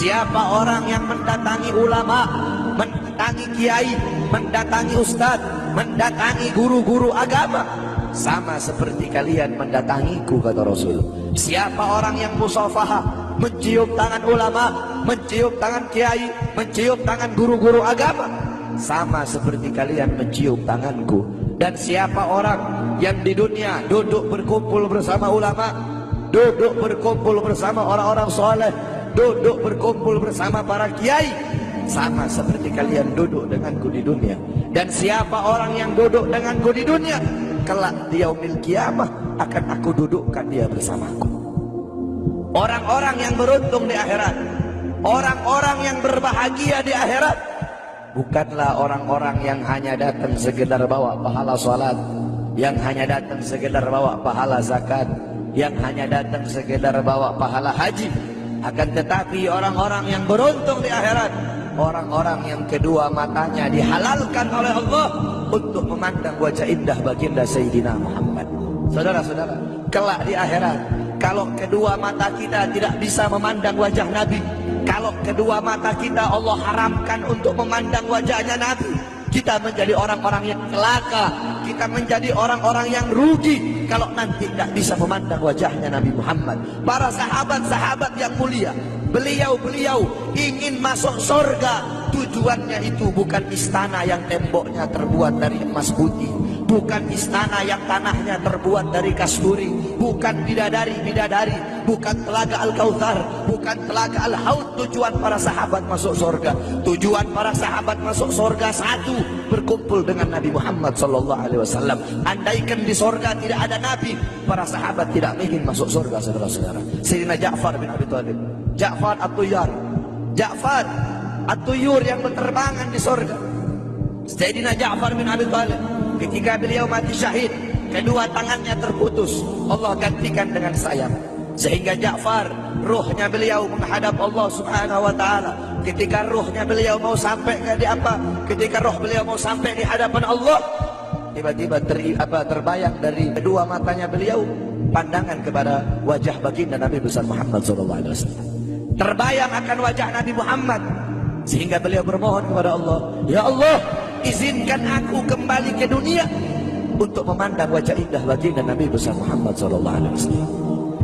Siapa orang yang mendatangi ulama, mendatangi kiai, mendatangi ustadz, mendatangi guru-guru agama, sama seperti kalian mendatangiku, kata Rasul. Siapa orang yang musafahah, mencium tangan ulama, mencium tangan kiai, mencium tangan guru-guru agama, sama seperti kalian mencium tanganku. Dan siapa orang yang di dunia duduk berkumpul bersama ulama, duduk berkumpul bersama orang-orang soleh, duduk berkumpul bersama para kiai, sama seperti kalian duduk denganku di dunia. Dan siapa orang yang duduk denganku di dunia, kelak di yaumil kiamah akan aku dudukkan dia bersamaku. Orang-orang yang beruntung di akhirat, orang-orang yang berbahagia di akhirat, bukanlah orang-orang yang hanya datang sekedar bawa pahala salat, yang hanya datang sekedar bawa pahala zakat, yang hanya datang sekedar bawa pahala haji. Akan tetapi orang-orang yang beruntung di akhirat, orang-orang yang kedua matanya dihalalkan oleh Allah untuk memandang wajah indah baginda Sayyidina Muhammad. Saudara-saudara, kelak di akhirat, kalau kedua mata kita tidak bisa memandang wajah Nabi, kalau kedua mata kita Allah haramkan untuk memandang wajahnya Nabi, kita menjadi orang-orang yang celaka, kita menjadi orang-orang yang rugi kalau nanti tidak bisa memandang wajahnya Nabi Muhammad. Para sahabat-sahabat yang mulia, beliau-beliau ingin masuk surga. Tujuannya itu bukan istana yang temboknya terbuat dari emas putih, bukan istana yang tanahnya terbuat dari kasturi, bukan bidadari-bidadari, bukan telaga Al-Kautsar, bukan telaga Al-Haud. Tujuan para sahabat masuk surga, tujuan para sahabat masuk surga satu, berkumpul dengan Nabi Muhammad SAW. Andaikan di surga tidak ada Nabi, para sahabat tidak ingin masuk surga, saudara-saudara. Sayyidina Ja'far bin Abi Thalib, Ja'far At-Tuyar, Ja'far At-Tuyur yang berterbangan di surga. Sayyidina Ja'far bin Abi Thalib, ketika beliau mati syahid, kedua tangannya terputus, Allah gantikan dengan sayap, sehingga Ja'far, ruhnya beliau menghadap Allah Subhanahu wa taala. Ketika ruhnya beliau mau sampai ketika roh beliau mau sampai di hadapan Allah, tiba-tiba terbayang dari kedua matanya beliau pandangan kepada wajah baginda Nabi besar Muhammad SAW. Terbayang akan wajah Nabi Muhammad, sehingga beliau bermohon kepada Allah, ya Allah, izinkan aku kembali ke dunia untuk memandang wajah indah baginda Nabi besar Muhammad SAW.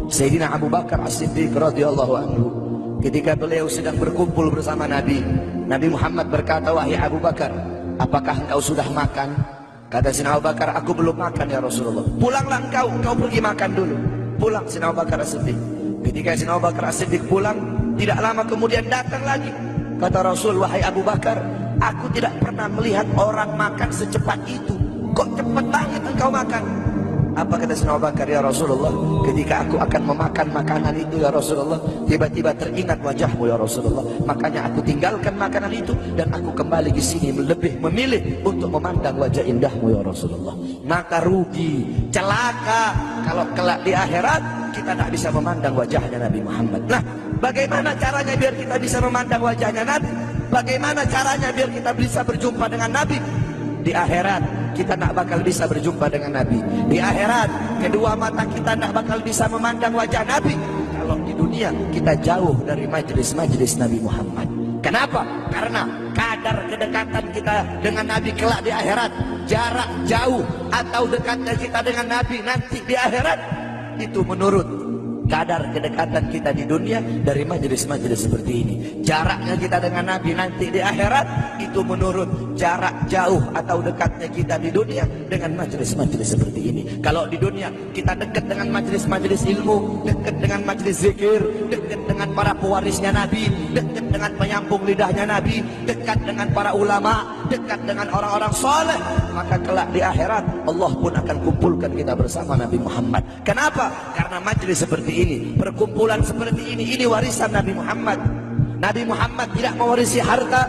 Sayyidina Abu Bakar As-Siddiq radhiyallahu anhu, ketika beliau sedang berkumpul bersama Nabi, Nabi Muhammad berkata, wahai Abu Bakar, apakah engkau sudah makan? Kata Sayyidina Abu Bakar, aku belum makan ya Rasulullah. Pulanglah engkau pergi makan dulu. Pulang Sayyidina Abu Bakar As-Siddiq. Ketika Sayyidina Abu Bakar As-Siddiq pulang, tidak lama kemudian datang lagi. Kata Rasul, wahai Abu Bakar, aku tidak pernah melihat orang makan secepat itu. Kok cepat banget engkau makan? Apa kata Sayyidina Abu Bakar, ya Rasulullah, ketika aku akan memakan makanan itu ya Rasulullah, tiba-tiba teringat wajahmu ya Rasulullah, makanya aku tinggalkan makanan itu dan aku kembali ke sini lebih memilih untuk memandang wajah indahmu ya Rasulullah. Maka rugi, celaka kalau kelak di akhirat kita tak bisa memandang wajahnya Nabi Muhammad. Nah, bagaimana caranya biar kita bisa memandang wajahnya Nabi? Bagaimana caranya biar kita bisa berjumpa dengan Nabi? Di akhirat kita tak bakal bisa berjumpa dengan Nabi. Di akhirat kedua mata kita tak bakal bisa memandang wajah Nabi kalau di dunia kita jauh dari majlis-majlis Nabi Muhammad. Kenapa? Karena kadar kedekatan kita dengan Nabi kelak di akhirat, jarak jauh atau dekatnya kita dengan Nabi nanti di akhirat, itu menurut kadar kedekatan kita di dunia dari majelis-majelis seperti ini. Jaraknya kita dengan Nabi nanti di akhirat itu menurut jarak jauh atau dekatnya kita di dunia dengan majelis-majelis seperti ini. Kalau di dunia kita dekat dengan majelis-majelis ilmu, dekat dengan majelis zikir, dekat dengan para pewarisnya Nabi, dekat dengan penyambung lidahnya Nabi, dekat dengan para ulama, dekat dengan orang-orang soleh, maka kelak di akhirat Allah pun akan kumpulkan kita bersama Nabi Muhammad. Kenapa? Karena majelis seperti ini, perkumpulan seperti ini warisan Nabi Muhammad. Nabi Muhammad tidak mewarisi harta,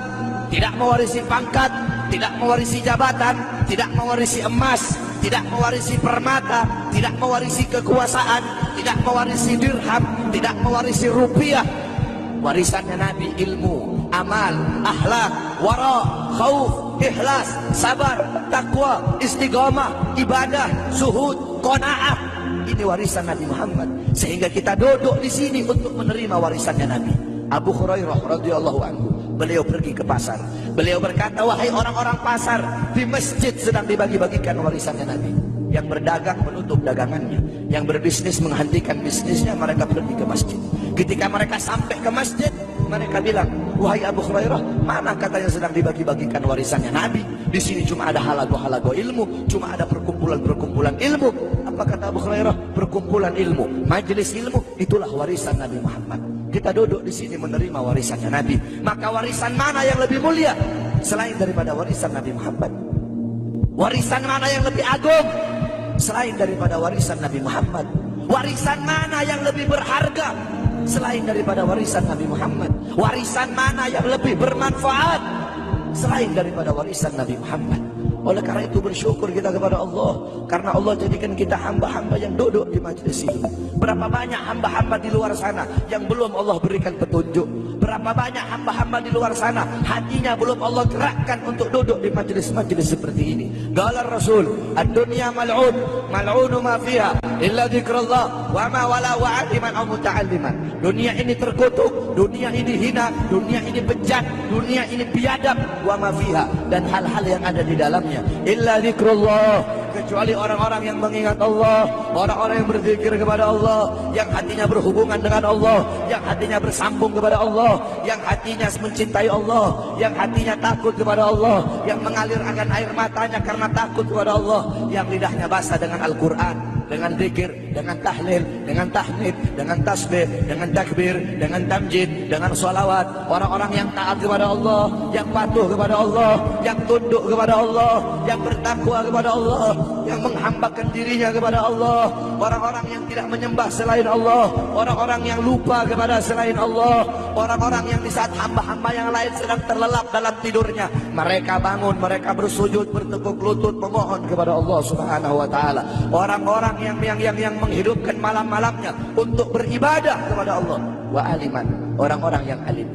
tidak mewarisi pangkat, tidak mewarisi jabatan, tidak mewarisi emas, tidak mewarisi permata, tidak mewarisi kekuasaan, tidak mewarisi dirham, tidak mewarisi rupiah. Warisannya Nabi ilmu, amal, akhlak, wara, khauf, ikhlas, sabar, takwa, istiqamah, ibadah, zuhud, qanaah. Ini warisan Nabi Muhammad, sehingga kita duduk di sini untuk menerima warisannya Nabi. Abu Hurairah radhiyallahu anhu, beliau pergi ke pasar. Beliau berkata, wahai orang-orang pasar, di masjid sedang dibagi-bagikan warisannya Nabi. Yang berdagang menutup dagangannya, yang berbisnis menghentikan bisnisnya, mereka pergi ke masjid. Ketika mereka sampai ke masjid, mereka bilang, wahai Abu Hurairah, mana katanya sedang dibagi-bagikan warisannya Nabi? Di sini cuma ada halago-halago ilmu, cuma ada perkumpulan-perkumpulan ilmu. Apa kata Abu Hurairah? Perkumpulan ilmu, majelis ilmu, itulah warisan Nabi Muhammad. Kita duduk di sini menerima warisannya Nabi. Maka warisan mana yang lebih mulia selain daripada warisan Nabi Muhammad? Warisan mana yang lebih agung selain daripada warisan Nabi Muhammad? Warisan mana yang lebih berharga selain daripada warisan Nabi Muhammad? Warisan mana yang lebih bermanfaat selain daripada warisan Nabi Muhammad? Oleh karena itu bersyukur kita kepada Allah, karena Allah jadikan kita hamba-hamba yang duduk di majelis ilmu. Berapa banyak hamba-hamba di luar sana yang belum Allah berikan petunjuk? Berapa banyak hamba-hamba di luar sana hatinya belum Allah gerakkan untuk duduk di majelis-majelis seperti ini? Qala Rasul, ad-dunya mal'un, mal'unu ma fiha illa dzikrullah wa ma wala wa'aliman aw muta'alliman. Dunia ini terkutuk, dunia ini hina, dunia ini bejat, dunia ini biadab, wa ma fiha, dan hal-hal yang ada di dalamnya illa dzikrullah, kecuali orang-orang yang mengingat Allah, orang-orang yang berzikir kepada Allah, yang hatinya berhubungan dengan Allah, yang hatinya bersambung kepada Allah, yang hatinya mencintai Allah, yang hatinya takut kepada Allah, yang mengalir akan air matanya karena takut kepada Allah, yang lidahnya basah dengan Al-Quran, dengan zikir, dengan tahlil, dengan tahmid, dengan tasbih, dengan takbir, dengan tamjid, dengan sholawat. Orang-orang yang taat kepada Allah, yang patuh kepada Allah, yang tunduk kepada Allah, yang bertakwa kepada Allah, yang menghambakan dirinya kepada Allah. Orang-orang yang tidak menyembah selain Allah, orang-orang yang lupa kepada selain Allah, orang-orang yang di saat hamba-hamba yang lain sedang terlelap dalam tidurnya, mereka bangun, mereka bersujud, bertekuk lutut memohon kepada Allah Subhanahu wa taala. Orang-orang yang menghidupkan malam-malamnya untuk beribadah kepada Allah. Wa aliman, orang-orang yang alim,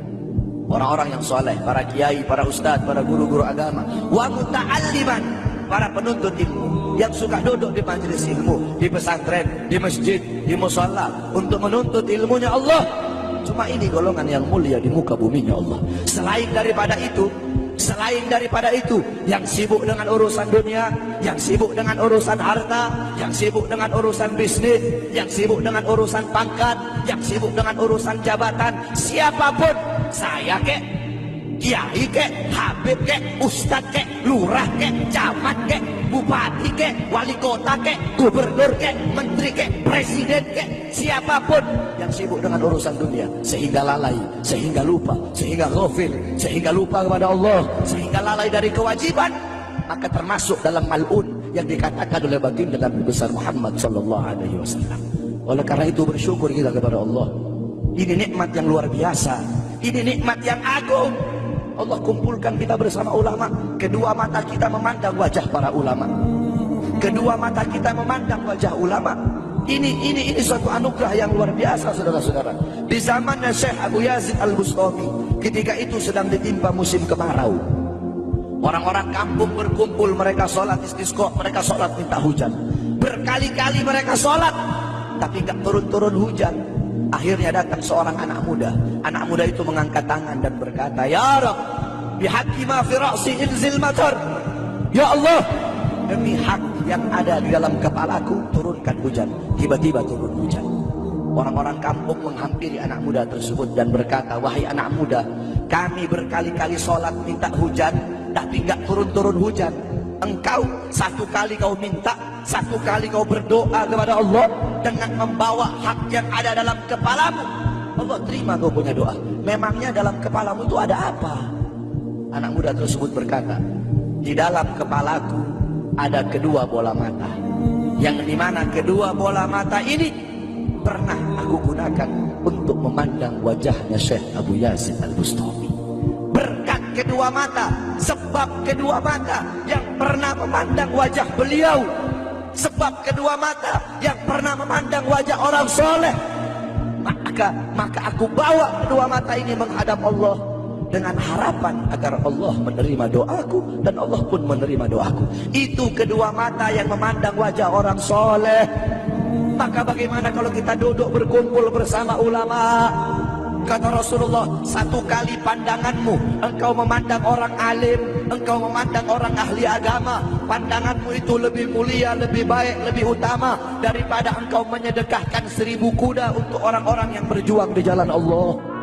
orang-orang yang soleh, para kiai, para ustadz, para guru-guru agama. Wa muta'alliman, para penuntut ilmu yang suka duduk di majelis ilmu, di pesantren, di masjid, di mushola untuk menuntut ilmunya Allah. Cuma ini golongan yang mulia di muka buminya Allah. Selain daripada itu, yang sibuk dengan urusan dunia, yang sibuk dengan urusan harta, yang sibuk dengan urusan bisnis, yang sibuk dengan urusan pangkat, yang sibuk dengan urusan jabatan, siapapun, saya kek, kiai kek, habib kek, ustadz kek, lurah kek, camat kek, bupati kek, wali kota kek, gubernur kek, menteri kek, presiden kek, siapapun yang sibuk dengan urusan dunia sehingga lalai, sehingga lupa, sehingga ghafil, sehingga lupa kepada Allah, sehingga lalai dari kewajiban, maka termasuk dalam mal'un yang dikatakan oleh baginda Nabi besar Muhammad sallallahu alaihi wasallam. Oleh karena itu bersyukur kita kepada Allah. Ini nikmat yang luar biasa, ini nikmat yang agung. Allah kumpulkan kita bersama ulama. Kedua mata kita memandang wajah para ulama. Kedua mata kita memandang wajah ulama. Ini suatu anugerah yang luar biasa, saudara-saudara. Di zamannya Syekh Abu Yazid Al-Bustami, ketika itu sedang ditimpa musim kemarau. Orang-orang kampung berkumpul, mereka sholat istisqa, mereka sholat minta hujan. Berkali-kali mereka sholat, tapi gak turun-turun hujan. Akhirnya datang seorang anak muda. Anak muda itu mengangkat tangan dan berkata, Ya Rabb, bihaqqi ma fi ra'si inzil matar. Ya Allah, demi hak yang ada di dalam kepalaku, turunkan hujan. Tiba-tiba turun hujan. Orang-orang kampung menghampiri anak muda tersebut dan berkata, wahai anak muda, kami berkali-kali sholat minta hujan, tapi gak turun-turun hujan. Engkau satu kali kau minta, satu kali kau berdoa kepada Allah dengan membawa hak yang ada dalam kepalamu, Allah terima kau punya doa. Memangnya dalam kepalamu itu ada apa? Anak muda tersebut berkata, di dalam kepalaku ada kedua bola mata, yang dimana kedua bola mata ini pernah aku gunakan untuk memandang wajahnya Syekh Abu Yazid Al-Bustami. Berkat kedua mata, sebab kedua mata yang pernah memandang wajah beliau, sebab kedua mata yang pernah memandang wajah orang soleh, maka aku bawa kedua mata ini menghadap Allah dengan harapan agar Allah menerima doaku dan Allah pun menerima doaku. Itu kedua mata yang memandang wajah orang soleh. Maka bagaimana kalau kita duduk berkumpul bersama ulama? Kata Rasulullah, satu kali pandanganmu, engkau memandang orang alim, engkau memandang orang ahli agama, pandanganmu itu lebih mulia, lebih baik, lebih utama daripada engkau menyedekahkan 1000 kuda untuk orang-orang yang berjuang di jalan Allah.